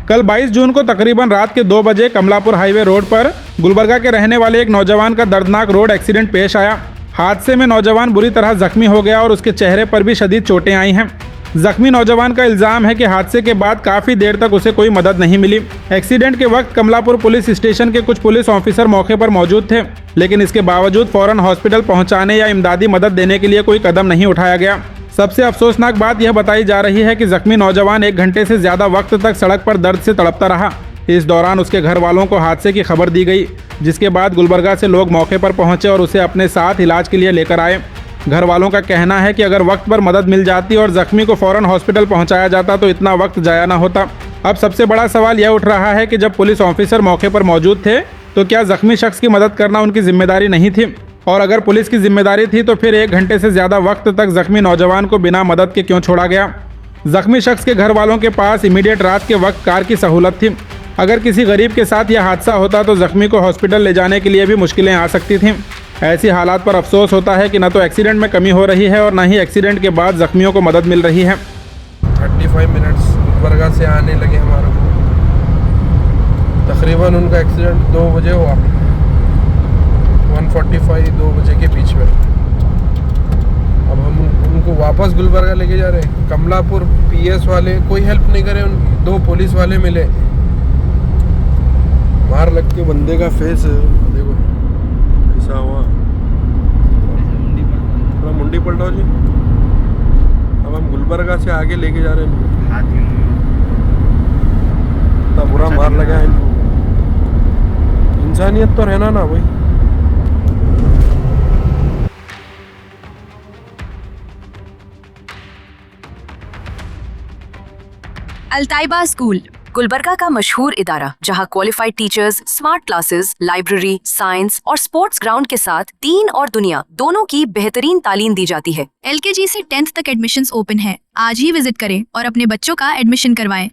कल 22 जून को तकरीबन रात के 2 बजे कमलापुर हाईवे रोड पर गुलबर्गा के रहने वाले एक नौजवान का दर्दनाक रोड एक्सीडेंट पेश आया। हादसे में नौजवान बुरी तरह जख्मी हो गया और उसके चेहरे पर भी शदीद चोटें आई हैं। जख्मी नौजवान का इल्जाम है कि हादसे के बाद काफ़ी देर तक उसे कोई मदद नहीं मिली। एक्सीडेंट के वक्त कमलापुर पुलिस स्टेशन के कुछ पुलिस ऑफिसर मौके पर मौजूद थे, लेकिन इसके बावजूद फौरन हॉस्पिटल पहुंचाने या इमदादी मदद देने के लिए कोई कदम नहीं उठाया गया। सबसे अफसोसनाक बात यह बताई जा रही है कि जख्मी नौजवान 1 घंटे से ज़्यादा वक्त तक सड़क पर दर्द से तड़पता रहा। इस दौरान उसके घर वालों को हादसे की खबर दी गई, जिसके बाद गुलबर्गा से लोग मौके पर पहुंचे और उसे अपने साथ इलाज के लिए लेकर आए। घर वालों का कहना है कि अगर वक्त पर मदद मिल जाती और जख्मी को फौरन हॉस्पिटल पहुंचाया जाता तो इतना वक्त जाया ना होता। अब सबसे बड़ा सवाल यह उठ रहा है कि जब पुलिस ऑफिसर मौके पर मौजूद थे तो क्या जख्मी शख्स की मदद करना उनकी जिम्मेदारी नहीं थी? और अगर पुलिस की जिम्मेदारी थी तो फिर 1 घंटे से ज़्यादा वक्त तक जख्मी नौजवान को बिना मदद के क्यों छोड़ा गया? जख्मी शख्स के घर वालों के पास इमीडिएट रात के वक्त कार की सहूलत थी। अगर किसी गरीब के साथ यह हादसा होता तो जख्मी को हॉस्पिटल ले जाने के लिए भी मुश्किलें आ सकती थीं। ऐसी हालात पर अफसोस होता है कि न तो एक्सीडेंट में कमी हो रही है और न ही एक्सीडेंट के बाद जख्मियों को मदद मिल रही है। 35 मिनट्स गुलबर्गा से आने लगे हमारे को। तकरीबन उनका एक्सीडेंट 2 बजे हुआ, 1:45 2 बजे के बीच में। अब हम उनको वापस गुलबर्गा लेके जा रहे हैं। कमलापुर पीएस वाले कोई हेल्प नहीं करे, 2 पुलिस वाले मिले। मार लग के बंदे का फेस देखो ऐसा हुआ, थोड़ा मुंडी पलटाओ जी। अब हम गुलबर्गा से आगे लेके जा रहे हैं। इतना बुरा मार लगा है इनको। इंसानियत तो रहना ना भाई। अल्ताइबा स्कूल गुलबर्गा का मशहूर इदारा, जहां qualified teachers, smart classes, library, science और स्पोर्ट्स ग्राउंड के साथ दीन और दुनिया दोनों की बेहतरीन तालीम दी जाती है। LKG से 10th तक एडमिशन्स ओपन है। आज ही विजिट करें और अपने बच्चों का एडमिशन करवाएं।